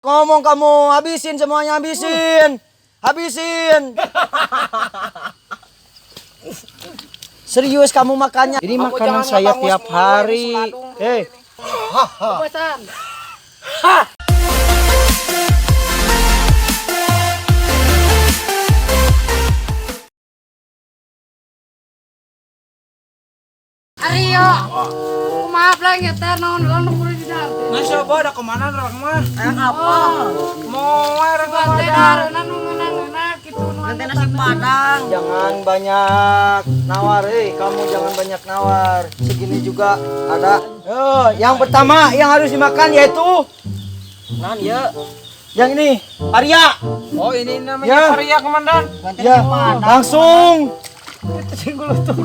Ngomong kamu, habisin semuanya, habisin. Habisin. Serius kamu makannya. Ini makanan saya tiap hari. Kebesan. Aryo, maaf lah ngeter non kudu di dalam. Nah, coba ada kemana orang mah? Ayang apa? Mau air Bantenar nana gitu nanti nasi padang. Jangan banyak nawar, kamu jangan banyak nawar. Segini juga ada. Yang pertama yang harus dimakan yaitu Ya. yang ini, Arya. Oh, ini namanya Ya. Varia, Komandan. Ya,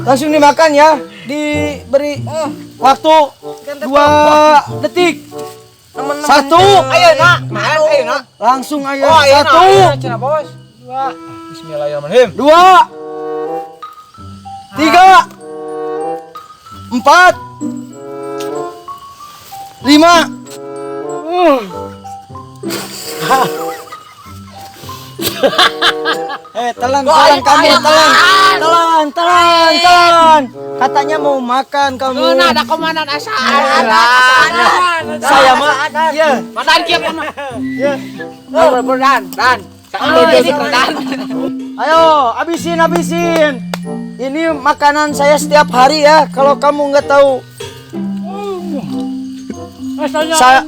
langsung dimakan ya. Diberi waktu 2 detik. 1. Ayo nak, ayo nak. Langsung ayo. Oh, ayo 1, nak. Cina bos. 2. Bismillahirrahmanirrahim. 2, 3, 4, 5. Telan kamu, telan. Katanya mau makan kamu. Ada komandan asal. Saya mah, ya. Mandan kieu mah. Ya. Dan. Ayo, habisin. Ini makanan saya setiap hari ya. Kalau kamu nggak tahu, saya,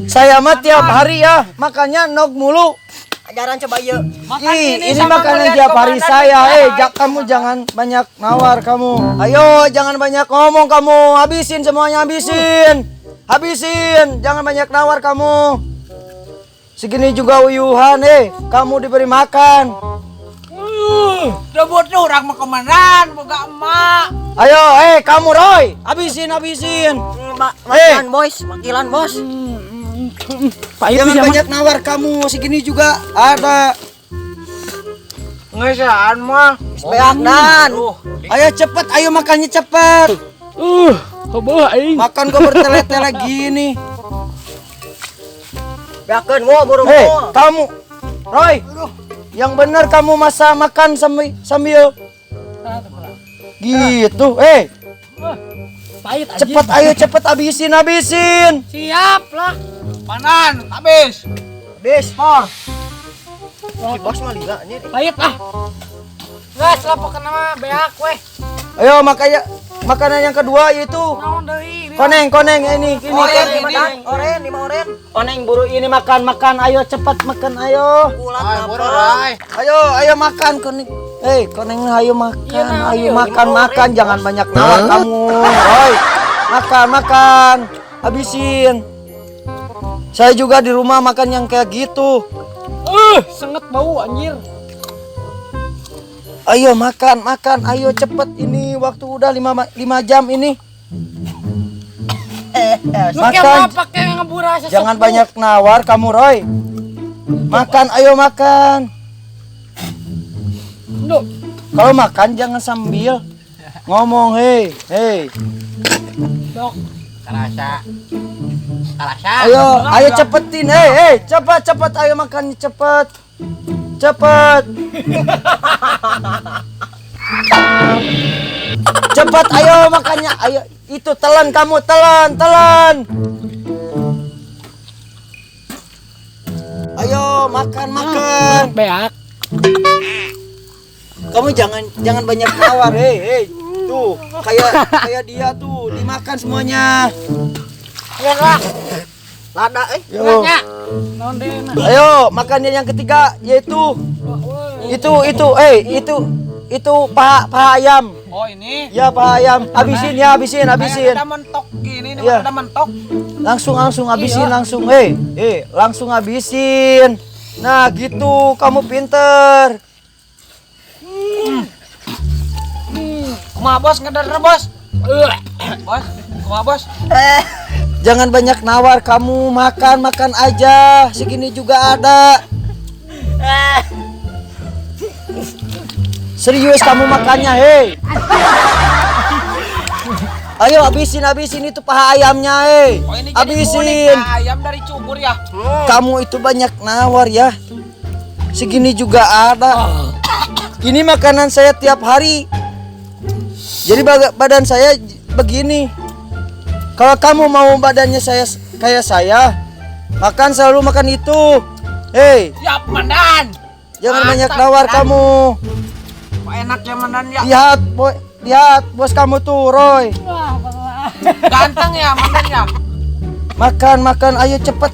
saya mah tiap hari ya. Makanya nog mulu. Ajaran coba yuk. Ini makanan tiap hari saya. Kamu jangan banyak nawar kamu. Ayo, jangan banyak ngomong kamu. Habisin semuanya, habisin. Habisin, jangan banyak nawar kamu. Segini juga uyuhan, kamu diberi makan. Rebut tuh orang mah komandan, boga emak. Ayo, kamu Roy, habisin. Makilan bos, makilan bos. Jangan banyak nawar kamu, segini juga ada. Ngesaan mah. Beakdan. Ayo cepet, ayo makannya cepet. Makan kok bertele-tele gini. Beakeun gua burung gua. Kamu, Roy, yang benar kamu masa makan sambil gitu. Pahit aja. Cepet, ayo cepet habisin. Siap lah. Panan, habis. Por. Si bos mah liga ini. Pahit lah. Gas lah pokoknya mah beak weh. Ayo makanya makanan yang kedua yaitu Naon deui? koneng ini. Oren, 5 oren. Koneng buru ini makan. Ayo cepat makan, ayo. Ay, buru rai. Ayo makan koneng. Koneng ayo makan. Iya, Ayo makan. Jangan banyak nawar kamu. Roy. Makan. Habisin. Saya juga di rumah makan yang kayak gitu. Sangat bau anjir. Ayo makan. Ayo cepet, ini waktu udah 5 jam ini. Lu Makan. kayak pakai ngebura sesepuh. Jangan banyak nawar kamu, Roy. Makan, ayo makan. Duh. Kalau makan jangan sambil ngomong, hei. Dok. Karasa. Ayo cepetin, cepat, ayo makan cepet. Cepat, ayo makannya, ayo. Itu telan kamu, telan. Ayo makan. Beak. Kamu jangan banyak nawar, hei. Tuh, kayak dia tuh, dimakan semuanya. Lah. Lada Yo. Naon deui? Ayo, makanan yang ketiga yaitu itu paha ayam. Oh, ini. Ya, paha ayam. Habisin. Ada mentok gini, Iya. ada mentok. Langsung habisin. Langsung habisin. Nah, gitu kamu pinter. Kumaha bos ngeder bos? Bos, kumaha bos? Jangan banyak nawar kamu, makan aja. Segini juga ada. Serius kamu makannya, Ayo habisin itu paha ayamnya, Oh ini jadi kuning habisin. ayam dari cukur ya. Kamu itu banyak nawar ya. Segini juga ada. Ini makanan saya tiap hari. Jadi badan saya begini. Kalau kamu mau badannya saya kayak saya, selalu makan itu. Hei, Ya Mandan. jangan Mantap, banyak nawar Dan. kamu. Kok enak ya Mandan ya. Lihat bos kamu tuh, Roy. Ganteng ya Mandan ya. Makan, ayo cepet.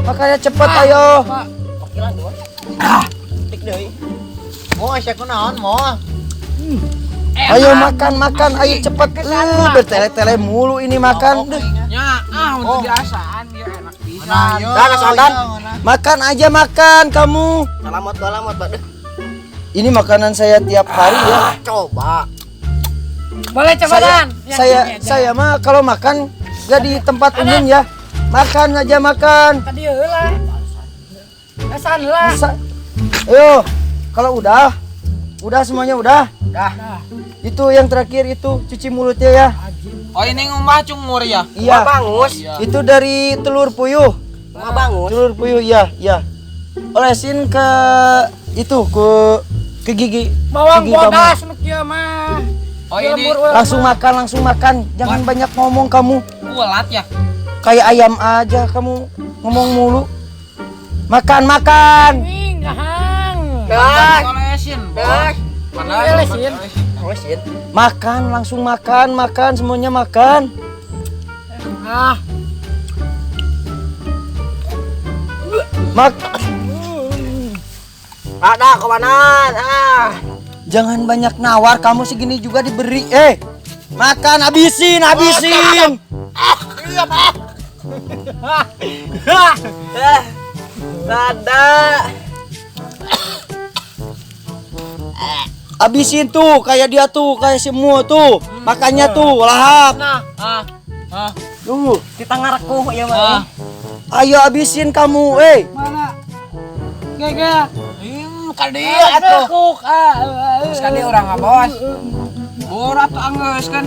Makanya cepet, ayo. Tik deui. Mau asyak naon mau. Ayo makan, ayo cepet. Bertele-tele mulu ini makan. Duh. Ya, untuk biasaan ya enak pisan. Makan aja kamu. Selamat, Pak. Ini makanan saya tiap hari ya. Coba. Boleh coba Dan. Saya mah kalau makan gak di tempat umum ya. Makan aja. Tadi heula. Kesan lah. Ayo, kalau udah semuanya udah. Dah. Itu yang terakhir itu cuci mulutnya ya. Oh ini ngumah cungur ya. Iya. Bangus. Itu dari telur puyuh. Bangus. Telur puyuh ya. Olesin ke ke gigi. Bawang gigi kamu. bodas nu kieu mah. Oh ini Langsung makan. Jangan banyak ngomong kamu. ulat ya. Kayak ayam aja kamu ngomong mulu. Makan. Ning gahang. Olesin. Mana Olesin. Makan, langsung makan, semuanya makan. Ah, Ada komanan. Jangan banyak nawar, kamu segini juga diberi. Makan, habisin. Ada. Habisin tuh, kayak dia tuh, kayak semua tuh. Makannya tuh, lahap. Tuh, Kita ngareku ya, Bang. ayo habisin kamu, mana? Gega. Kali atuh. Sekali Sekali orang bos. Borat anggeus kan.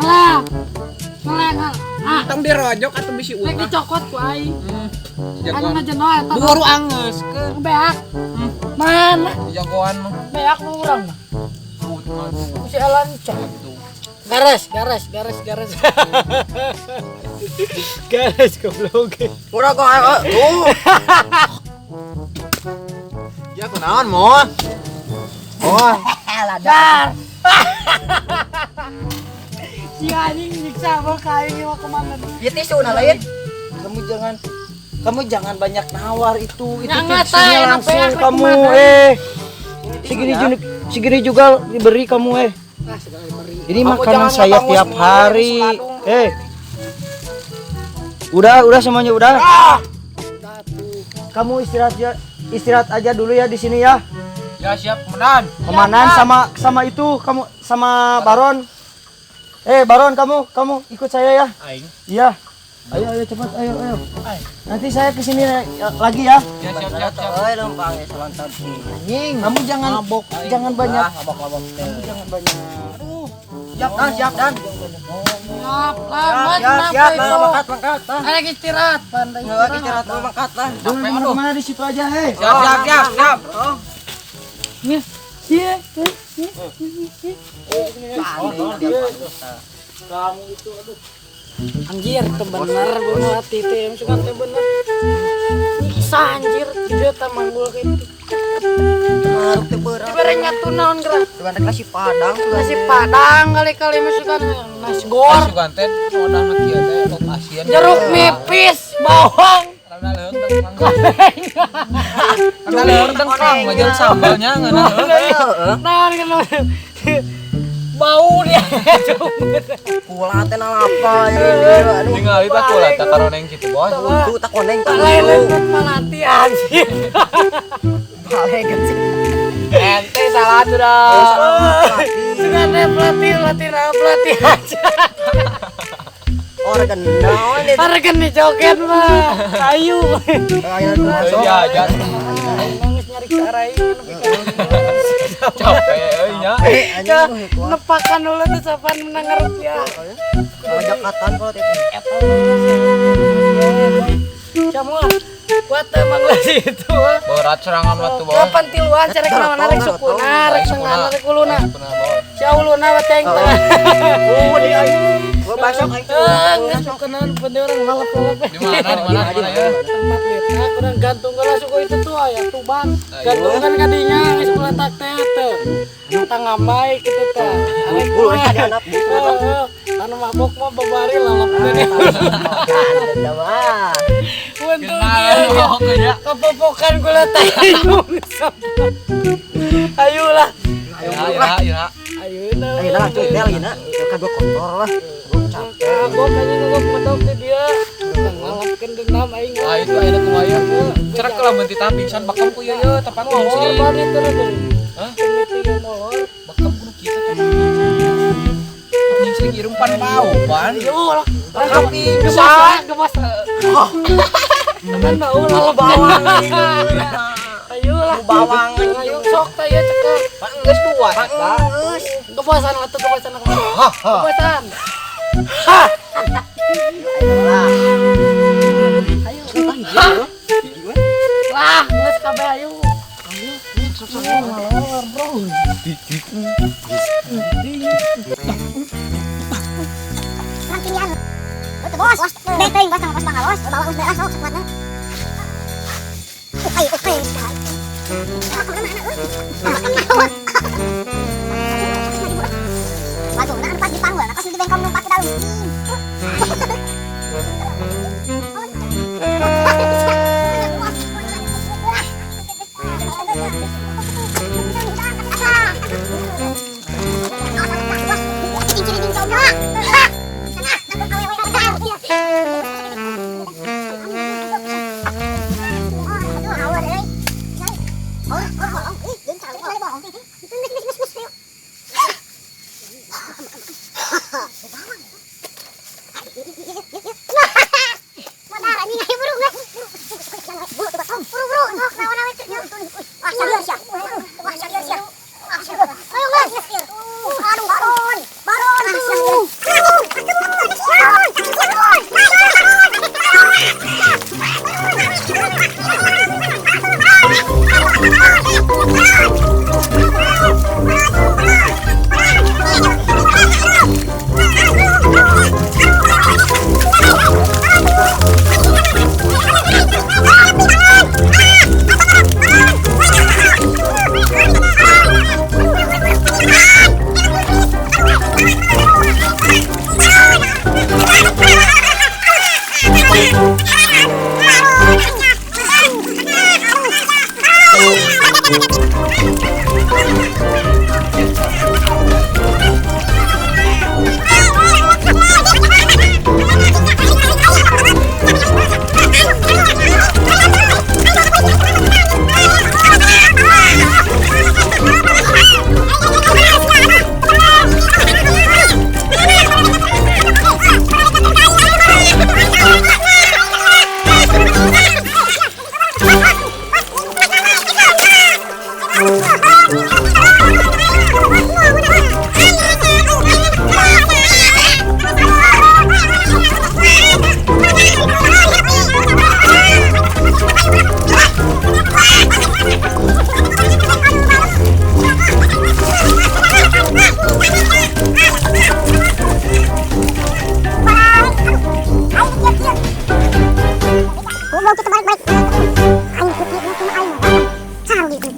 Malah. Ah, Tong dirojok atau bisi rek ulah. dicokot ku ai. Anu Jagoan. ngajeno eta. Buru anggeus ke Beak. Mana? jagoan mah. Beak mah urang mah. Si Elan cok. Gares. Gares goblok. Murah kok tuh. Ya kunaon mo? Oh, Ladar. Si anjing nyiksa mah kain mah kemana tuh? ieu tisu na lain. Kamu jangan banyak nawar itu Yang tipsnya ngatain, langsung apa ya, kamu, kemana? segini juga diberi kamu, Ini makanan saya tiap hari, Udah semuanya udah. Kamu istirahat aja dulu ya di sini ya. Ya siap komandan. Komandan sama itu kamu sama Baron. Baron kamu ikut saya ya. Aing. Iya. Ayo cepat ayo. Nanti saya kesini lagi ya. Ya siap. Numpang selantar anjing. Kamu jangan banyak. Jangan banyak. Aduh. Siap Dan. Siap lah, siap. Mangkat. Ayo istirahat, pandai istirahat. Mangkat lah. Jangan mana di situ aja, Siap. Iya. Kamu itu aduh. Anjir, itu bener gue hati itu yang suka teh bener. Nyiksa anjir, dia tamang gua gitu. Ibaratnya tuh naon gerak. Nasi Padang. Nasi Padang kali-kali masukkan nasi gor, Sugan teh udah na kieu teh lauk asin. jeruk nipis, bawang. Rada leuweung tengkang ngajeun sambalnya ngeunah. Naon kan bau dia. Kula teh apa ya. Aduh. Ningali tah kula teh karoneng kitu, Bos. Tuh, tak koneng Lain malati anjir. Balegan sih. Ente salah tuh dah. Sugan pelatih aja. Organ naon ini. Hargan nih joget mah. Ayu. Ayo masuk. Iya, Nangis nyari ke arah ini. Capek euy nya. Ya, nepakan dulu tuh sapan menang rupiah. Ngajak katan kalau itu. Camua, kuat emang lah situ. Berat serangan batu bawah. Kapan tiluan cara kenal narik sukuna, rek sengan narik kuluna. Siauluna bateng teh. Oh, di ayo. Gua basok aing. Geus sukenan penting orang ngalap-ngalap. Di mana ya? Tempat letak kurang gantung kalau suku itu tuh aya tuban. Gantungan kadinya geus kuletak teh teh. Kita ngambai kitu teh. Bulu ada anak. Anu mabok mah babari lalap teh. Ada mah. Untung dia kepopokan gula tayung. Ayolah. Ayo. Ayolah. Ayo lah cuy, dia lagi nak. Kagak kotor lah. Kagok kayaknya kagok medok ke dia. Ngalapkeun dendam aing. Ah itu aya kumayan. Cerak lah menti tapingsan bakam ku ieu ye tepan Molor sih. bari terus. Hah? Ini molor. Bakam kudu kitu kan. Anjing sering irung pan bau pan. Yo lah. Tapi Gemas. Kan bau lah bawang. Ayolah. Bawang. Ayo sok teh ya cekek. Pak geus dua. Geus. Kepuasan atuh kepuasan. Kepuasan. Ayo. Lah, geus kabeh ayo. Rampingan. Betul bos. Beteng bos sama bos Bangalos. Bawa us beras sok sekuatna. Oke. Aku kemana euy? Waduh, nah pas di panggul, pas di bengkong numpak ke dalam. Ayo kita balik-balik. Ayo, cari gitu.